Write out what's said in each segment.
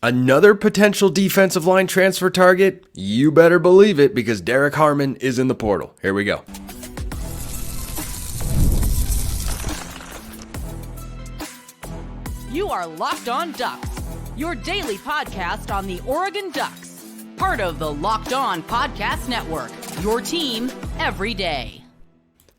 Another potential defensive line transfer target? You better believe it, because Derrick Harmon is in the portal. Here we go. You are Locked On Ducks, your daily podcast on the Oregon Ducks. Part of the Locked On Podcast Network, your team every day.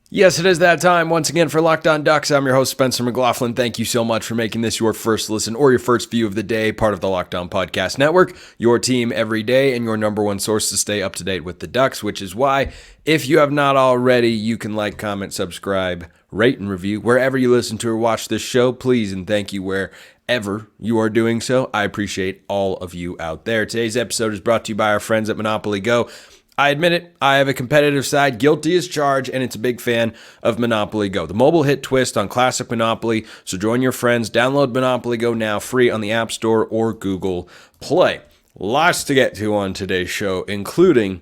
Yes, it is that time once again for Locked On Ducks. I'm your host, Spencer McLaughlin. Thank you so much for making this your first listen or your first view of the day, part of the Locked On Podcast Network, your team every day, and your number one source to stay up to date with the Ducks, which is why, if you have not already, you can like, comment, subscribe, rate, and review wherever you listen to or watch this show. Please and thank you wherever you are doing so. I appreciate all of you out there. Today's episode is brought to you by our friends at Monopoly Go. I admit it, I have a competitive side, guilty as charged, and it's a big fan of Monopoly Go, the mobile hit twist on classic Monopoly. So join your friends, download Monopoly Go now, free on the App Store or Google Play. Lots to get to on today's show, including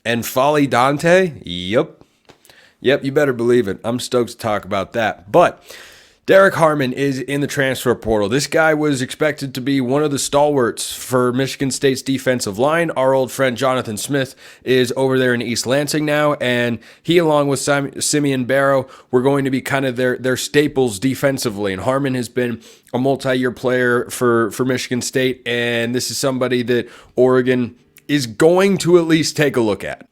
N'Faly Dante. Yep, you better believe it. I'm stoked to talk about that. But Derrick Harmon is in the transfer portal. This guy was expected to be one of the stalwarts for Michigan State's defensive line. Our old friend Jonathan Smith is over there in East Lansing now, and he, along with Simeon Barrow, were going to be kind of their staples defensively. And Harmon has been a multi-year player for Michigan State, and this is somebody that Oregon is going to at least take a look at.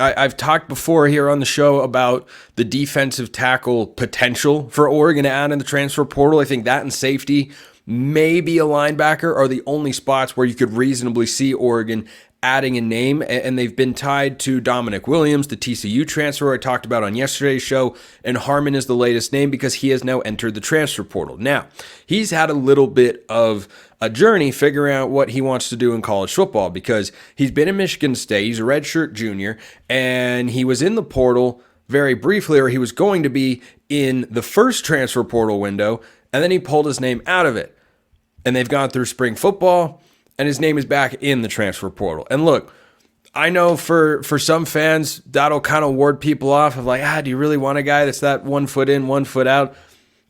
I've talked before here on the show about the defensive tackle potential for Oregon to add in the transfer portal. I think that and safety, maybe a linebacker, are the only spots where you could reasonably see Oregon adding a name, and they've been tied to Dominic Williams, the TCU transfer I talked about on yesterday's show, and Harmon is the latest name because he has now entered the transfer portal. Now, he's had a little bit of a journey figuring out what he wants to do in college football, because he's been in Michigan State, he's a redshirt junior, and he was in the portal very briefly, or he was going to be in the first transfer portal window, and then he pulled his name out of it. And they've gone through spring football, and his name is back in the transfer portal. And look, I know for some fans, that'll kind of ward people off of like, do you really want a guy that's that 1 foot in, 1 foot out?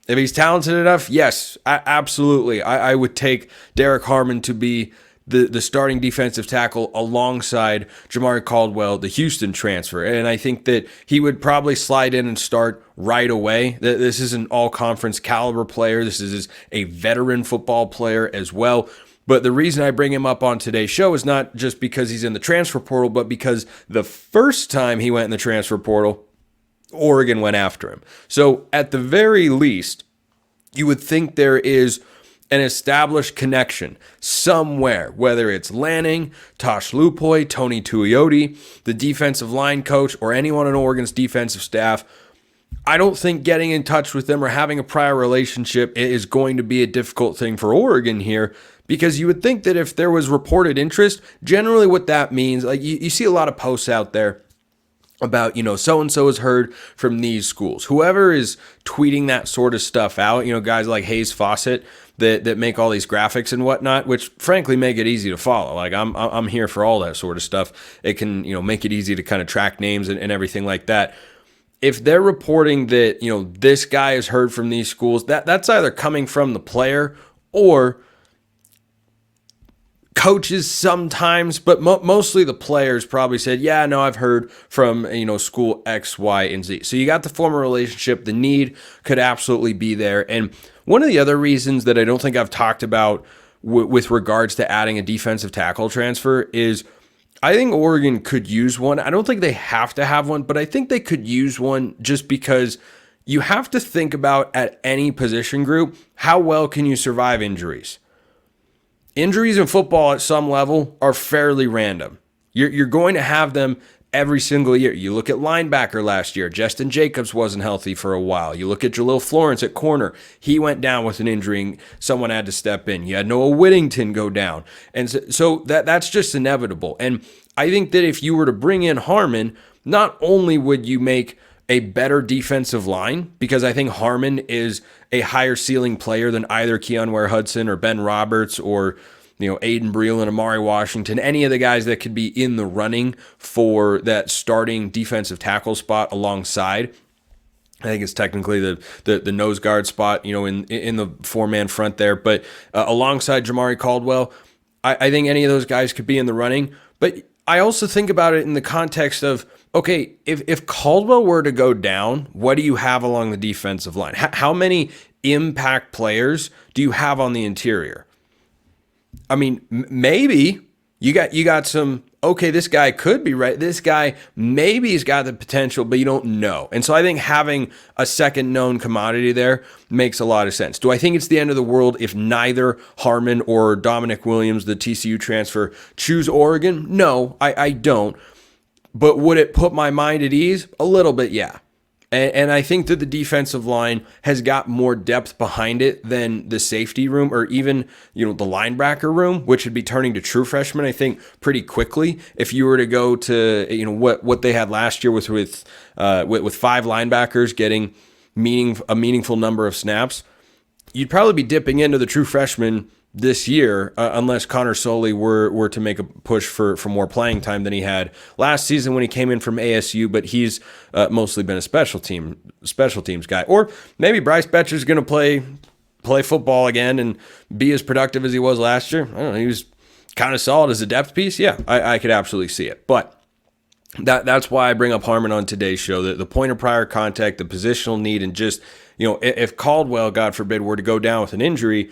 If he's talented enough, yes, absolutely. I would take Derrick Harmon to be the starting defensive tackle alongside Jamari Caldwell, the Houston transfer. And I think that he would probably slide in and start right away. This is an all-conference caliber player. This is a veteran football player as well. But the reason I bring him up on today's show is not just because he's in the transfer portal, but because the first time he went in the transfer portal, Oregon went after him. So at the very least, you would think there is an established connection somewhere, whether it's Lanning, Tosh Lupoi, Tony Tuioti, the defensive line coach, or anyone on Oregon's defensive staff. I don't think getting in touch with them or having a prior relationship is going to be a difficult thing for Oregon here, because you would think that if there was reported interest, generally what that means, like you see a lot of posts out there about, so-and-so has heard from these schools. Whoever is tweeting that sort of stuff out, guys like Hayes Fawcett that make all these graphics and whatnot, which frankly make it easy to follow. Like I'm here for all that sort of stuff. It can, make it easy to kind of track names and everything like that. If they're reporting that, this guy has heard from these schools, that's either coming from the player or coaches sometimes, but mostly the players probably said, yeah, no, I've heard from, school X, Y, and Z. So you got the former relationship. The need could absolutely be there. And one of the other reasons that I don't think I've talked about with regards to adding a defensive tackle transfer is I think Oregon could use one. I don't think they have to have one, but I think they could use one just because you have to think about, at any position group, how well can you survive injuries? Injuries in football at some level are fairly random. You're going to have them every single year. You look at linebacker last year. Justin Jacobs wasn't healthy for a while. You look at Jalil Florence at corner. He went down with an injury. Someone had to step in. You had Noah Whittington go down. And so that's just inevitable. And I think that if you were to bring in Harmon, not only would you make a better defensive line, because I think Harmon is a higher ceiling player than either Keon Ware-Hudson or Ben Roberts or Aiden Breland, Amari Washington, any of the guys that could be in the running for that starting defensive tackle spot alongside I think it's technically the nose guard spot, in the four-man front there. But alongside Jamari Caldwell, I think any of those guys could be in the running. But I also think about it in the context of, okay, if Caldwell were to go down, what do you have along the defensive line? How many impact players do you have on the interior? I mean, maybe you got some, okay, this guy could be right. This guy, maybe he's got the potential, but you don't know. And so I think having a second known commodity there makes a lot of sense. Do I think it's the end of the world if neither Harmon or Dominic Williams, the TCU transfer, choose Oregon? No, I don't. But would it put my mind at ease? A little bit, yeah. And I think that the defensive line has got more depth behind it than the safety room or even, the linebacker room, which would be turning to true freshmen, I think, pretty quickly. If you were to go to, what they had last year with five linebackers getting a meaningful number of snaps, you'd probably be dipping into the true freshmen this year, unless Connor Soley were to make a push for more playing time than he had last season when he came in from ASU, but he's mostly been a special teams guy. Or maybe Bryce Betcher's going to play football again and be as productive as he was last year. I don't know, he was kind of solid as a depth piece. Yeah, I could absolutely see it. But that's why I bring up Harmon on today's show, the point of prior contact, the positional need, and just, if Caldwell, God forbid, were to go down with an injury,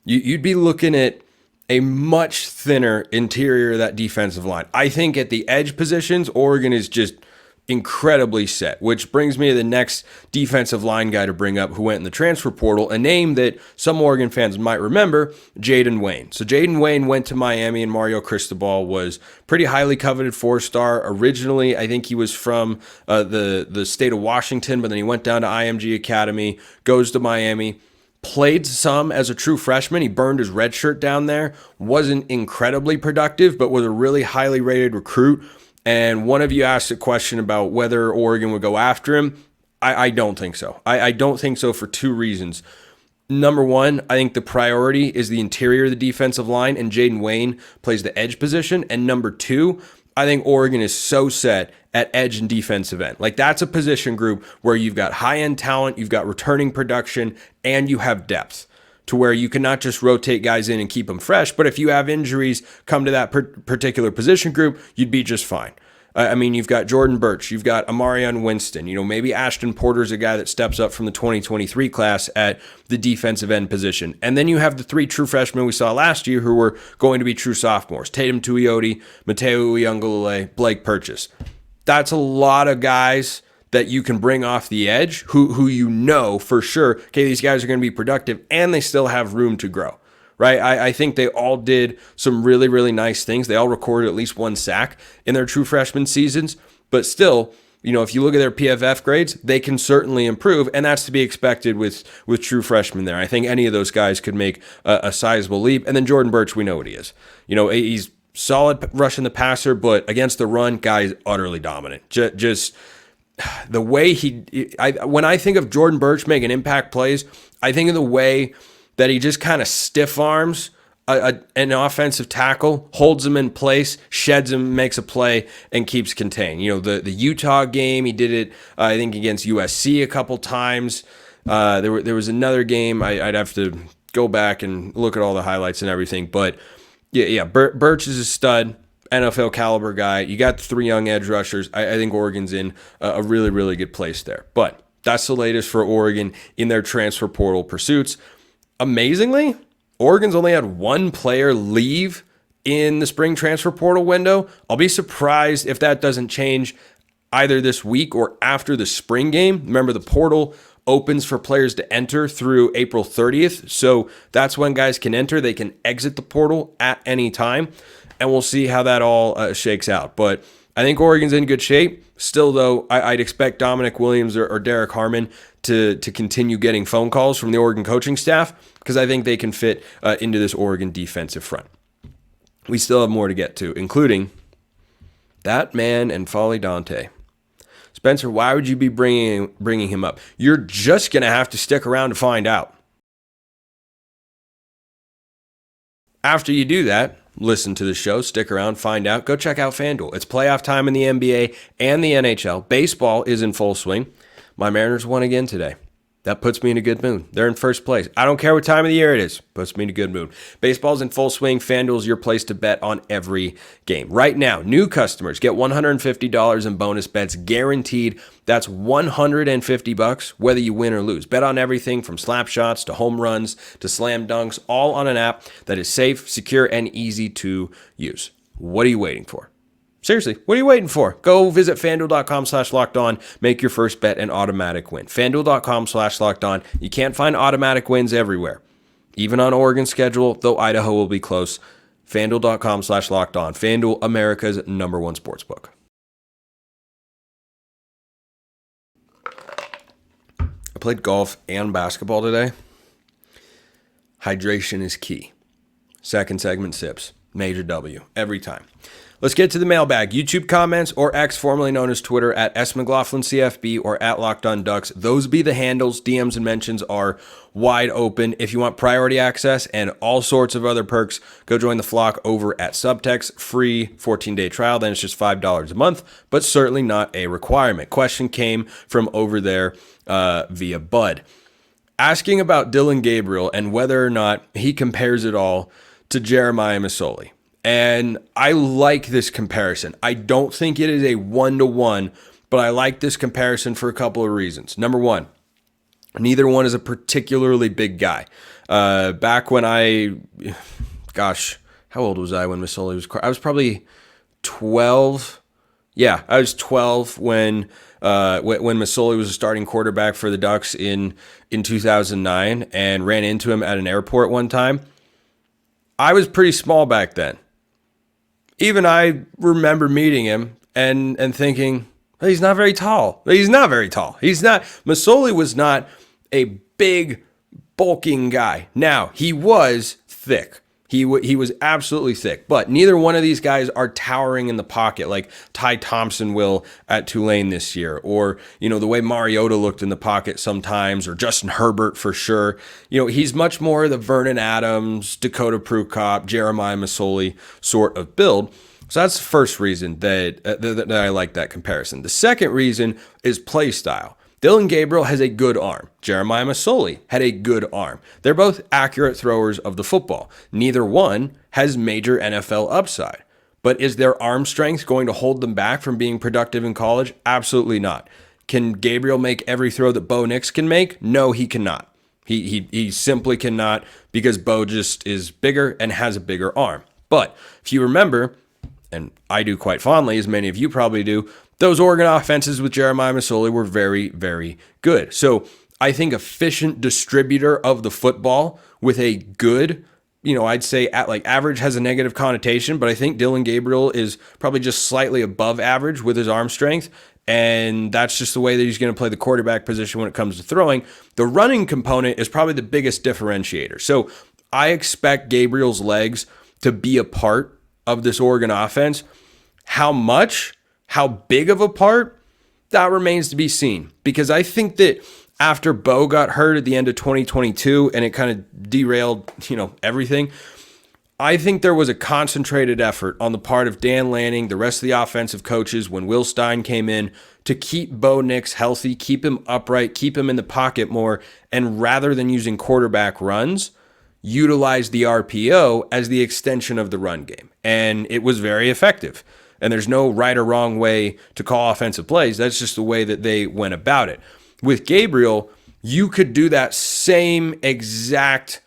you'd be looking at a much thinner interior of that defensive line. I think at the edge positions, Oregon is just incredibly set, which brings me to the next defensive line guy to bring up who went in the transfer portal, a name that some Oregon fans might remember, Jaden Wayne. So Jaden Wayne went to Miami, and Mario Cristobal was pretty highly coveted 4-star. Originally, I think he was from the state of Washington, but then he went down to IMG Academy, goes to Miami. Played some as a true freshman. He burned his red shirt down there. Wasn't incredibly productive, but was a really highly rated recruit. And one of you asked a question about whether Oregon would go after him. I don't think so. I don't think so for two reasons. Number one, I think the priority is the interior of the defensive line, and Jaden Wayne plays the edge position. And number two, I think Oregon is so set at edge and defensive end. Like, that's a position group where you've got high-end talent, you've got returning production, and you have depth to where you can not just rotate guys in and keep them fresh, but if you have injuries come to that particular position group, you'd be just fine. You've got Jordan Birch, you've got Amarion Winston, maybe Ashton Porter's a guy that steps up from the 2023 class at the defensive end position. And then you have the three true freshmen we saw last year who were going to be true sophomores, Tatum Tuioti, Mateo Uyunglele, Blake Purchase. That's a lot of guys that you can bring off the edge who for sure, okay, these guys are going to be productive and they still have room to grow. Right? I think they all did some really, really nice things. They all recorded at least one sack in their true freshman seasons. But still, if you look at their PFF grades, they can certainly improve. And that's to be expected with true freshmen there. I think any of those guys could make a sizable leap. And then Jordan Birch, we know what he is. He's solid rushing the passer, but against the run, guy is utterly dominant. Just the way when I think of Jordan Birch making impact plays, I think of the way that he just kind of stiff arms an offensive tackle, holds him in place, sheds him, makes a play, and keeps contained. The Utah game, he did it, I think, against USC a couple times. There was another game, I'd have to go back and look at all the highlights and everything. But, yeah, Birch is a stud, NFL caliber guy. You got the three young edge rushers. I think Oregon's in a really, really good place there. But that's the latest for Oregon in their transfer portal pursuits. Amazingly, Oregon's only had one player leave in the spring transfer portal window. I'll be surprised if that doesn't change either this week or after the spring game. Remember, the portal opens for players to enter through April 30th. So that's when guys can enter. They can exit the portal at any time. And we'll see how that all shakes out. But I think Oregon's in good shape. Still, though, I'd expect Dominic Williams or Derrick Harmon to continue getting phone calls from the Oregon coaching staff because I think they can fit into this Oregon defensive front. We still have more to get to, including that man N'Faly Dante. Spencer, why would you be bringing him up? You're just going to have to stick around to find out. After you do that, listen to the show, stick around, find out, go check out FanDuel. It's playoff time in the NBA and the NHL. Baseball is in full swing. My Mariners won again today. That puts me in a good mood. They're in first place. I don't care what time of the year it is. Puts me in a good mood. Baseball's in full swing. FanDuel's your place to bet on every game. Right now, new customers get $150 in bonus bets guaranteed. That's $150 whether you win or lose. Bet on everything from slap shots to home runs to slam dunks, all on an app that is safe, secure, and easy to use. What are you waiting for? Seriously, what are you waiting for? Go visit FanDuel.com/lockedon. Make your first bet an automatic win. FanDuel.com/lockedon. You can't find automatic wins everywhere. Even on Oregon's schedule, though Idaho will be close. FanDuel.com/lockedon. FanDuel, America's #1 sportsbook. I played golf and basketball today. Hydration is key. Second segment sips. Major W. Every time. Let's get to the mailbag. YouTube comments or X, formerly known as Twitter, at @McLaughlinCFB or at LockedOnDucks. Those be the handles. DMs and mentions are wide open. If you want priority access and all sorts of other perks, go join the flock over at Subtext. Free 14-day trial. Then it's just $5 a month, but certainly not a requirement. Question came from over there via Bud, asking about Dillon Gabriel and whether or not he compares it all to Jeremiah Masoli. And I like this comparison. I don't think it is a one-to-one, but I like this comparison for a couple of reasons. Number one, neither one is a particularly big guy. Back when how old was I when Masoli was? I was probably 12. Yeah, I was 12 when Masoli was a starting quarterback for the Ducks in 2009, and ran into him at an airport one time. I was pretty small back then. Even I remember meeting him and thinking, he's not very tall. Masoli was not a big, bulking guy. Now, he was thick. He was absolutely thick. But neither one of these guys are towering in the pocket like Ty Thompson will at Tulane this year. Or, the way Mariota looked in the pocket sometimes, or Justin Herbert for sure. He's much more the Vernon Adams, Dakota Prukop, Jeremiah Masoli sort of build. So that's the first reason that I like that comparison. The second reason is play style. Dillon Gabriel has a good arm. Jeremiah Masoli had a good arm. They're both accurate throwers of the football. Neither one has major NFL upside. But is their arm strength going to hold them back from being productive in college? Absolutely not. Can Gabriel make every throw that Bo Nix can make? No, he cannot. He simply cannot, because Bo just is bigger and has a bigger arm. But if you remember, and I do quite fondly, as many of you probably do, those Oregon offenses with Jeremiah Masoli were very, very good. So I think efficient distributor of the football with a good, I'd say average has a negative connotation, but I think Dillon Gabriel is probably just slightly above average with his arm strength. And that's just the way that he's going to play the quarterback position when it comes to throwing. The running component is probably the biggest differentiator. So I expect Gabriel's legs to be a part of this Oregon offense. How much? How big of a part? That remains to be seen. Because I think that after Bo got hurt at the end of 2022 and it kind of derailed, everything, I think there was a concentrated effort on the part of Dan Lanning, the rest of the offensive coaches, when Will Stein came in, to keep Bo Nix healthy, keep him upright, keep him in the pocket more, and rather than using quarterback runs, utilize the RPO as the extension of the run game. And it was very effective. And there's no right or wrong way to call offensive plays. That's just the way that they went about it. With Gabriel, you could do that same exact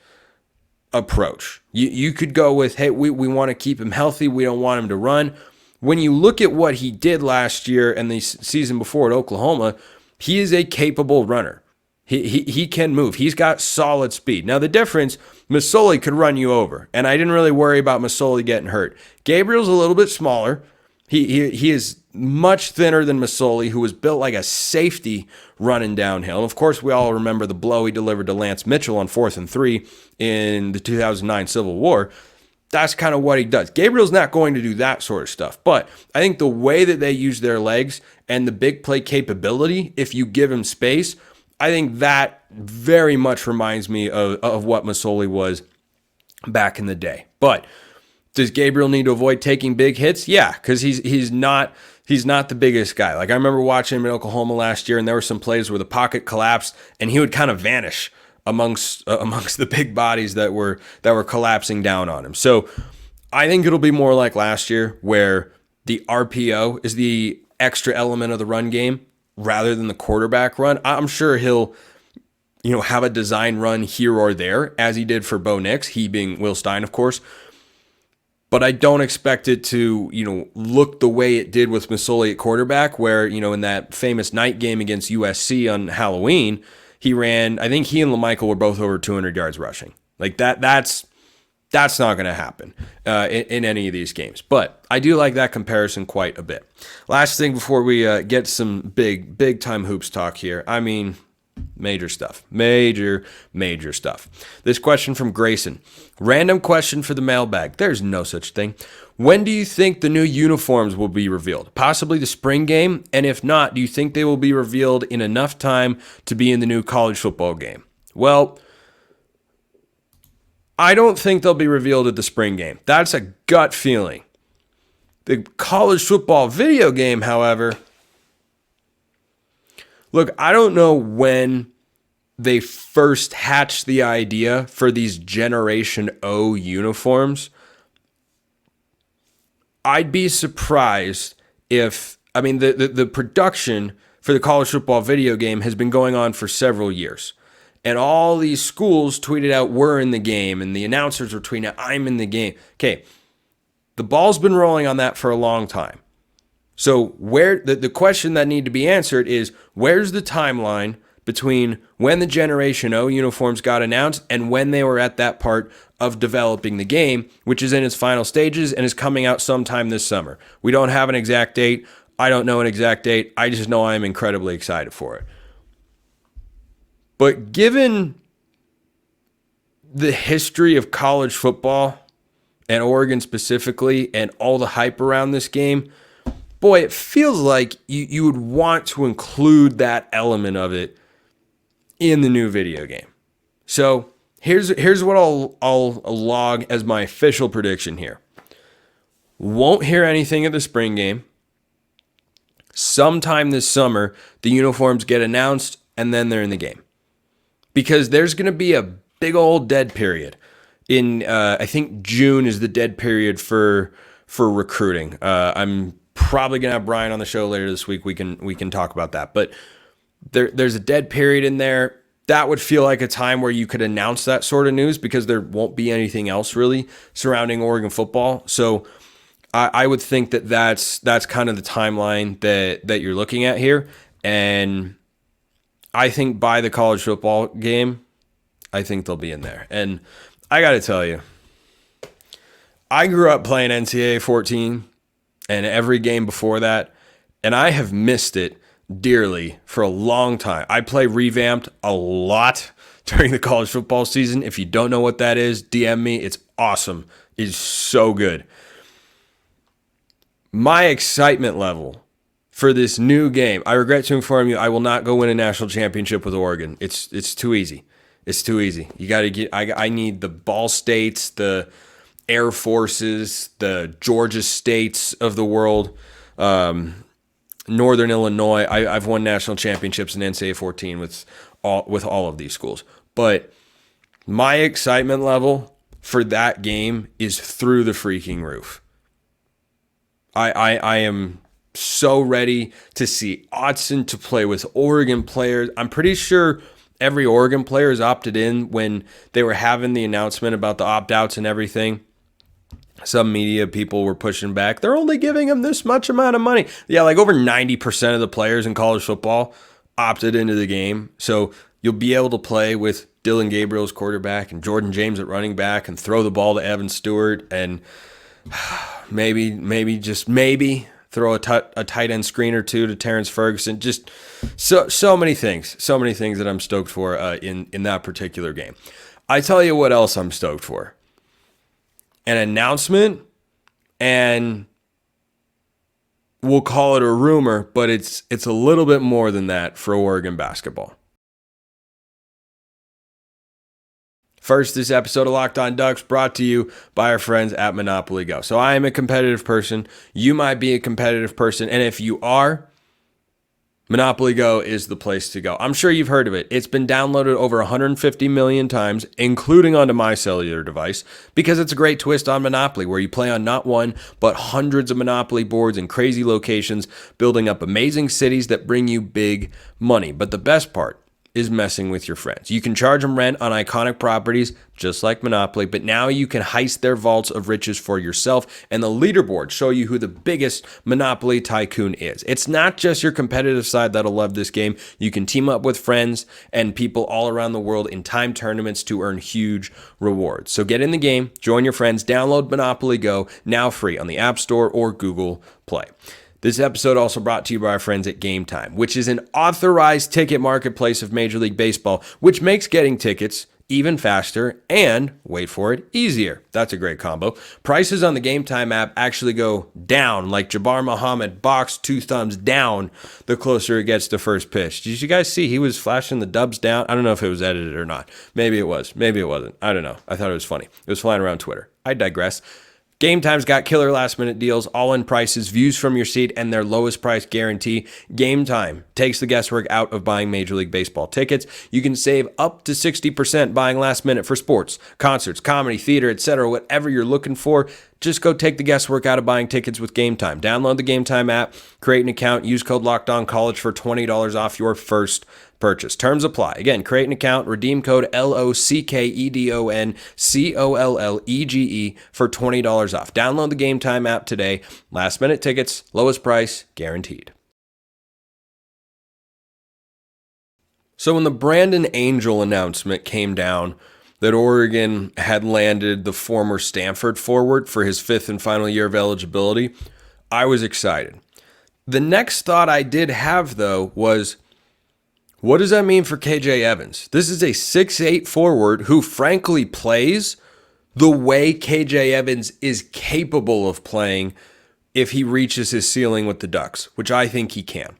approach. You could go with, hey, we want to keep him healthy. We don't want him to run. When you look at what he did last year and the season before at Oklahoma, he is a capable runner. He can move. He's got solid speed. Now, the difference, Masoli could run you over, and I didn't really worry about Masoli getting hurt. Gabriel's a little bit smaller. He is much thinner than Masoli, who was built like a safety running downhill. And of course, we all remember the blow he delivered to Lance Mitchell on 4th and 3 in the 2009 Civil War. That's kind of what he does. Gabriel's not going to do that sort of stuff. But I think the way that they use their legs and the big play capability, if you give him space, I think that very much reminds me of what Masoli was back in the day. But Does Gabriel need to avoid taking big hits? Yeah, because he's not the biggest guy. Like I remember watching him in Oklahoma last year, and there were some plays where the pocket collapsed, and he would kind of vanish amongst the big bodies that were collapsing down on him. So I think it'll be more like last year, where the RPO is the extra element of the run game rather than the quarterback run. I'm sure he'll have a design run here or there, as he did for Bo Nix, he being Will Stein, of course. But I don't expect it to, look the way it did with Masoli at quarterback, where, in that famous night game against USC on Halloween, he ran, I think he and LaMichael were both over 200 yards rushing. Like that's not going to happen in any of these games. But I do like that comparison quite a bit. Last thing before we get some big time hoops talk here. I mean, major stuff. Major stuff. This question from Grayson. Random question for the mailbag. There's no such thing. When do you think the new uniforms will be revealed? Possibly the spring game? And if not, do you think they will be revealed in enough time to be in the new college football game? Well, I don't think they'll be revealed at the spring game. That's a gut feeling. The college football video game, however, look, I don't know when they first hatched the idea for these Generation O uniforms. I'd be surprised if, the production for the college football video game has been going on for several years. And all these schools tweeted out, we're in the game, and the announcers were tweeting out, I'm in the game. Okay, the ball's been rolling on that for a long time. So where the question that need to be answered is, where's the timeline between when the Generation O uniforms got announced and when they were at that part of developing the game, which is in its final stages and is coming out sometime this summer. We don't have an exact date. I don't know an exact date. I just know I'm incredibly excited for it. But given the history of college football and Oregon specifically and all the hype around this game, boy, it feels like you would want to include that element of it in the new video game. So here's what I'll log as my official prediction here. Won't hear anything at the spring game. Sometime this summer, the uniforms get announced and then they're in the game. Because there's going to be a big old dead period. I think June is the dead period for recruiting. I'm probably going to have Brian on the show later this week. We can talk about that. But there's a dead period in there. That would feel like a time where you could announce that sort of news because there won't be anything else really surrounding Oregon football. So I would think that's kind of the timeline that you're looking at here. And I think by the college football game, I think they'll be in there. And I got to tell you, I grew up playing NCAA 14 and every game before that, and I have missed it dearly for a long time. I play Revamped a lot during the college football season. If you don't know what that is, DM me. It's awesome. It's so good. My excitement level for this new game, I regret to inform you, I will not go win a national championship with Oregon. It's too easy. It's too easy. You got to get. I need the Ball States, the Air Forces, the Georgia States of the world, Northern Illinois. I've won national championships in NCAA 14 with all of these schools. But my excitement level for that game is through the freaking roof. I am so ready to see Autzen to play with Oregon players. I'm pretty sure every Oregon player is opted in when they were having the announcement about the opt-outs and everything. Some media people were pushing back. They're only giving them this much amount of money. Yeah, like over 90% of the players in college football opted into the game. So you'll be able to play with Dillon Gabriel as quarterback and Jordan James at running back and throw the ball to Evan Stewart and maybe throw a tight end screen or two to Terrence Ferguson. Just so many things that I'm stoked for in that particular game. I tell you what else I'm stoked for. An announcement, and we'll call it a rumor, but it's a little bit more than that for Oregon basketball. First, this episode of Locked On Ducks brought to you by our friends at Monopoly Go. So I am a competitive person. You might be a competitive person. And if you are, Monopoly Go is the place to go. I'm sure you've heard of it. It's been downloaded over 150 million times, including onto my cellular device, because it's a great twist on Monopoly, where you play on not one, but hundreds of Monopoly boards in crazy locations, building up amazing cities that bring you big money. But the best part is messing with your friends. You can charge them rent on iconic properties, just like Monopoly, but now you can heist their vaults of riches for yourself, and the leaderboards show you who the biggest Monopoly tycoon is. It's not just your competitive side that'll love this game. You can team up with friends and people all around the world in time tournaments to earn huge rewards. So get in the game, join your friends, download Monopoly Go, now free on the App Store or Google Play. This episode also brought to you by our friends at Game Time, which is an authorized ticket marketplace of Major League Baseball, which makes getting tickets even faster and, wait for it, easier. That's a great combo. Prices on the Game Time app actually go down, like Jabbar Muhammad boxed 2 thumbs down the closer it gets to first pitch. Did you guys see he was flashing the dubs down? I don't know if it was edited or not. Maybe it was. Maybe it wasn't. I don't know. I thought it was funny. It was flying around Twitter. I digress. Game Time's got killer last-minute deals, all-in prices, views from your seat, and their lowest price guarantee. Game Time takes the guesswork out of buying Major League Baseball tickets. You can save up to 60% buying last minute for sports, concerts, comedy, theater, etc. Whatever you're looking for, just go take the guesswork out of buying tickets with Game Time. Download the Game Time app, create an account, use code LOCKEDONCollege for $20 off your first purchase. Terms apply. Again, create an account, redeem code LOCKEDONCOLLEGE for $20 off. Download the Game Time app today. Last minute tickets, lowest price, guaranteed. So when the Brandon Angel announcement came down that Oregon had landed the former Stanford forward for his 5th and final year of eligibility, I was excited. The next thought I did have, though, was, what does that mean for KJ Evans? This is a 6'8 forward who frankly plays the way KJ Evans is capable of playing if he reaches his ceiling with the Ducks, which I think he can.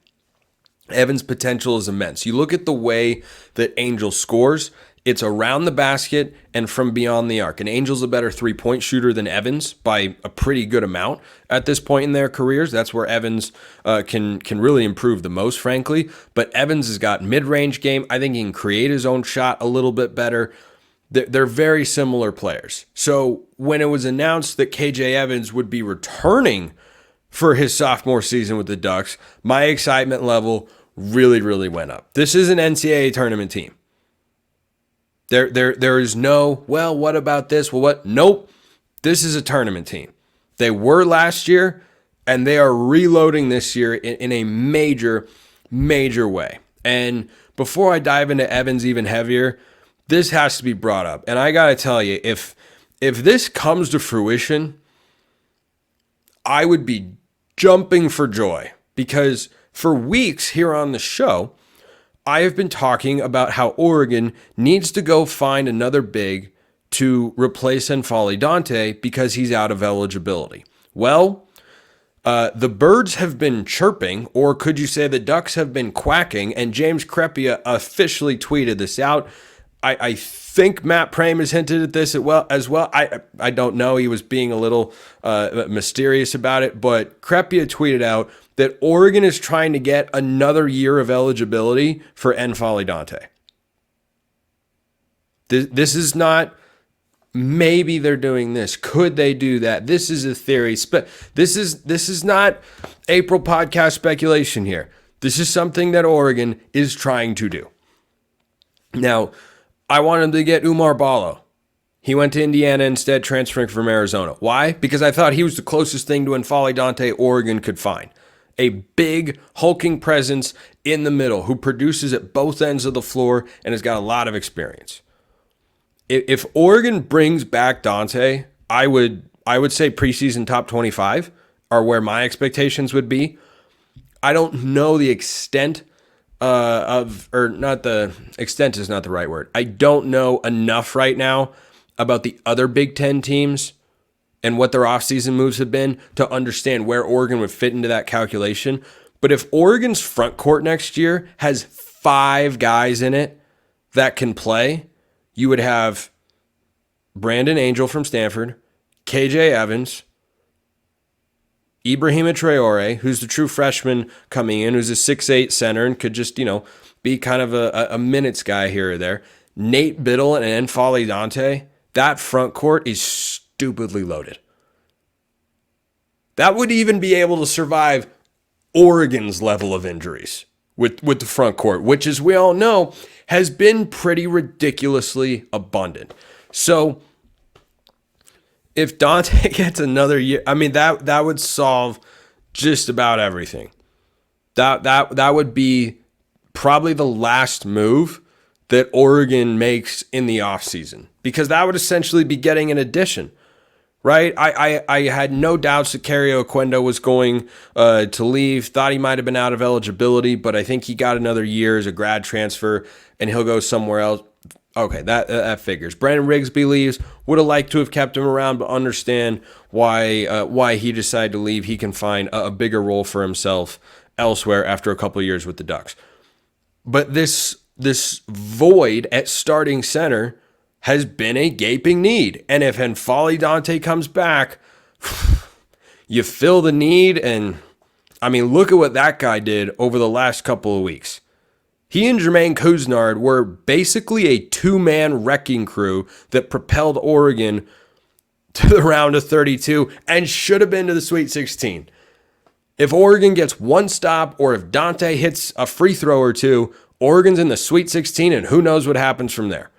Evans' potential is immense. You look at the way that Angel scores, it's around the basket and from beyond the arc. And Angel's a better three-point shooter than Evans by a pretty good amount at this point in their careers. That's where Evans can really improve the most, frankly. But Evans has got mid-range game. I think he can create his own shot a little bit better. They're very similar players. So when it was announced that KJ Evans would be returning for his sophomore season with the Ducks, my excitement level really, really went up. This is an NCAA tournament team. There is no, well, what about this? Well, what? Nope. This is a tournament team. They were last year, and they are reloading this year in a major, major way. And before I dive into Evans even heavier, this has to be brought up. And I got to tell you, if this comes to fruition, I would be jumping for joy, because for weeks here on the show, I have been talking about how Oregon needs to go find another big to replace N'Faly Dante because he's out of eligibility. Well, the birds have been chirping, or could you say the ducks have been quacking, and James Crepea officially tweeted this out. I think Matt Prame has hinted at this as well. I don't know. He was being a little mysterious about it, but Crepea tweeted out that Oregon is trying to get another year of eligibility for N'Faly Dante. This is not, maybe they're doing this. Could they do that? This is a theory. This is not April podcast speculation here. This is something that Oregon is trying to do. Now, I wanted to get Umar Ballo. He went to Indiana instead, transferring from Arizona. Why? Because I thought he was the closest thing to N'Faly Dante Oregon could find. A big, hulking presence in the middle who produces at both ends of the floor and has got a lot of experience. If Oregon brings back Dante, I would say preseason top 25 are where my expectations would be. I don't know the extent extent is not the right word. I don't know enough right now about the other Big Ten teams and what their offseason moves have been to understand where Oregon would fit into that calculation. But if Oregon's front court next year has 5 guys in it that can play, you would have Brandon Angel from Stanford, KJ Evans, Ibrahima Traore, who's the true freshman coming in, who's a 6'8 center and could just, be kind of a minutes guy here or there. Nate Biddle and N'Faly Dante, that front court is stupidly loaded. That would even be able to survive Oregon's level of injuries with the front court, which, as we all know, has been pretty ridiculously abundant. So if Dante gets another year, that would solve just about everything. That would be probably the last move that Oregon makes in the offseason, because that would essentially be getting an addition, right? I had no doubts that Kerry Oquendo was going to leave. Thought he might have been out of eligibility, but I think he got another year as a grad transfer, and he'll go somewhere else. Okay, that figures. Brandon Rigsby leaves. Would have liked to have kept him around, but understand why he decided to leave. He can find a bigger role for himself elsewhere after a couple of years with the Ducks. But this void at starting center has been a gaping need. And if N'Faly Dante comes back, you fill the need. And, look at what that guy did over the last couple of weeks. He and Jermaine Couisnard were basically a two-man wrecking crew that propelled Oregon to the round of 32 and should have been to the Sweet 16. If Oregon gets one stop, or if Dante hits a free throw or two, Oregon's in the Sweet 16, and who knows what happens from there.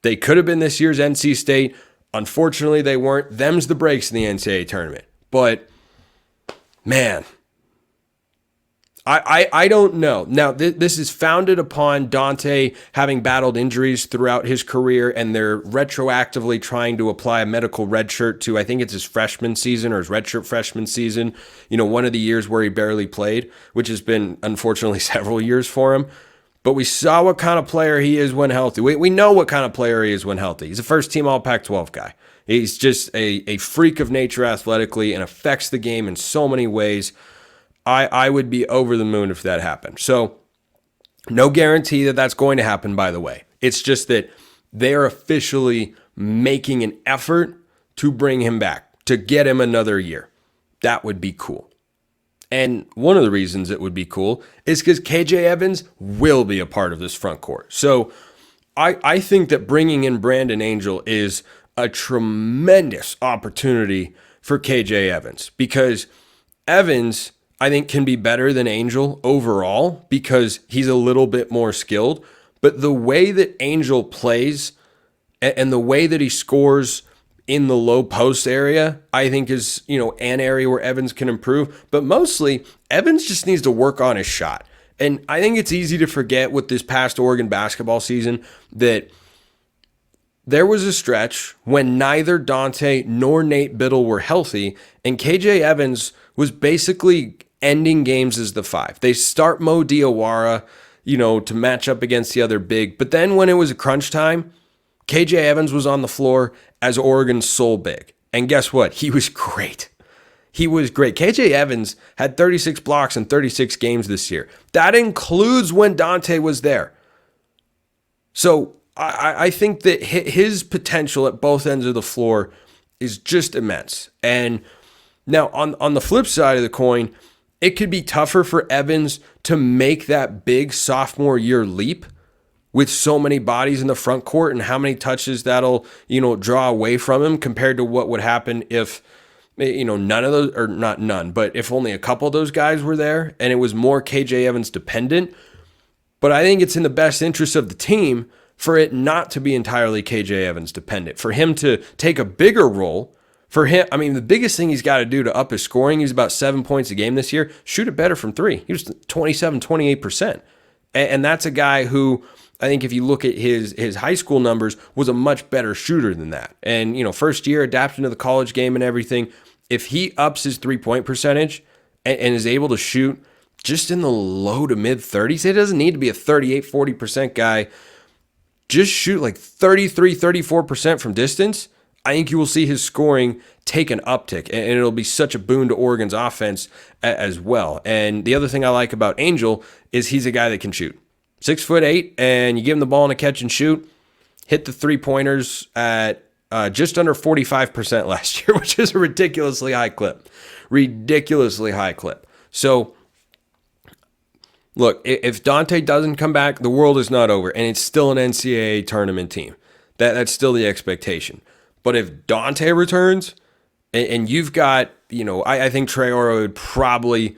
They could have been this year's NC State. Unfortunately, they weren't. Them's the breaks in the NCAA tournament. But, man, I don't know. Now, this is founded upon Dante having battled injuries throughout his career, and they're retroactively trying to apply a medical redshirt to, I think it's his freshman season or his redshirt freshman season, one of the years where he barely played, which has been, unfortunately, several years for him. But we saw what kind of player he is when healthy. We know what kind of player he is when healthy. He's a first-team All-Pac-12 guy. He's just a freak of nature athletically and affects the game in so many ways. I would be over the moon if that happened. So no guarantee that that's going to happen, by the way. It's just that they are officially making an effort to bring him back, to get him another year. That would be cool. And one of the reasons it would be cool is because KJ Evans will be a part of this front court. So I think that bringing in Brandon Angel is a tremendous opportunity for KJ Evans, because Evans, I think, can be better than Angel overall because he's a little bit more skilled. But the way that Angel plays and the way that he scores in the low post area, I think is, an area where Evans can improve. But mostly, Evans just needs to work on his shot. And I think it's easy to forget with this past Oregon basketball season that there was a stretch when neither Dante nor Nate Biddle were healthy, and KJ Evans was basically ending games as the 5. They start Mo Diawara, to match up against the other big. But then when it was a crunch time, KJ Evans was on the floor as Oregon's sole big. And guess what? He was great. He was great. KJ Evans had 36 blocks in 36 games this year. That includes when Dante was there. So I think that his potential at both ends of the floor is just immense. And now on the flip side of the coin, it could be tougher for Evans to make that big sophomore year leap with so many bodies in the front court and how many touches that'll, draw away from him compared to what would happen if, none of those, or not none, but if only a couple of those guys were there and it was more KJ Evans dependent. But I think it's in the best interest of the team for it not to be entirely KJ Evans dependent, for him to take a bigger role. For him, the biggest thing he's got to do to up his scoring, he's about 7 points a game this year, shoot it better from 3. He was 28%. And that's a guy who, I think if you look at his high school numbers, was a much better shooter than that. And, first year adapting to the college game and everything, if he ups his 3-point percentage and is able to shoot just in the low to mid 30s, it doesn't need to be a 38, 40% guy. Just shoot like 33, 34% from distance. I think you will see his scoring take an uptick, and it'll be such a boon to Oregon's offense as well. And the other thing I like about Angel is he's a guy that can shoot. 6'8", and you give him the ball in a catch and shoot, hit the 3-pointers at just under 45% last year, which is a ridiculously high clip. Ridiculously high clip. So, look, if Dante doesn't come back, the world is not over, and it's still an NCAA tournament team. That's still the expectation. But if Dante returns, and you've got, I think Traore would probably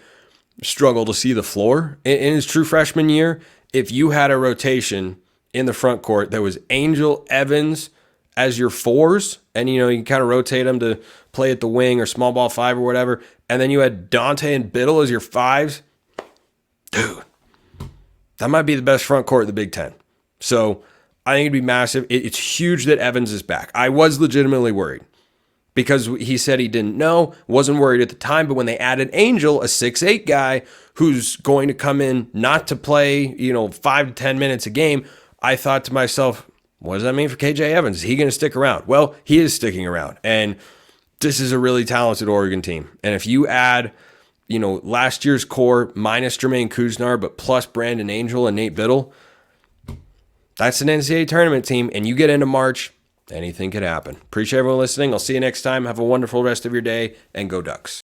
struggle to see the floor in his true freshman year. If you had a rotation in the front court that was Angel, Evans as your fours, and you can kind of rotate them to play at the wing or small ball five or whatever, and then you had Dante and Biddle as your fives, dude, that might be the best front court in the Big Ten. So I think it'd be massive. It's huge that Evans is back. I was legitimately worried because he said he didn't know, wasn't worried at the time, but when they added Angel, a 6'8" guy who's going to come in not to play, 5 to 10 minutes a game, I thought to myself, what does that mean for KJ Evans? Is he going to stick around? Well, he is sticking around, and this is a really talented Oregon team. And if you add, last year's core minus Jermaine Kuznar, but plus Brandon Angel and Nate Biddle, that's an NCAA tournament team, and you get into March, anything could happen. Appreciate everyone listening. I'll see you next time. Have a wonderful rest of your day, and go Ducks.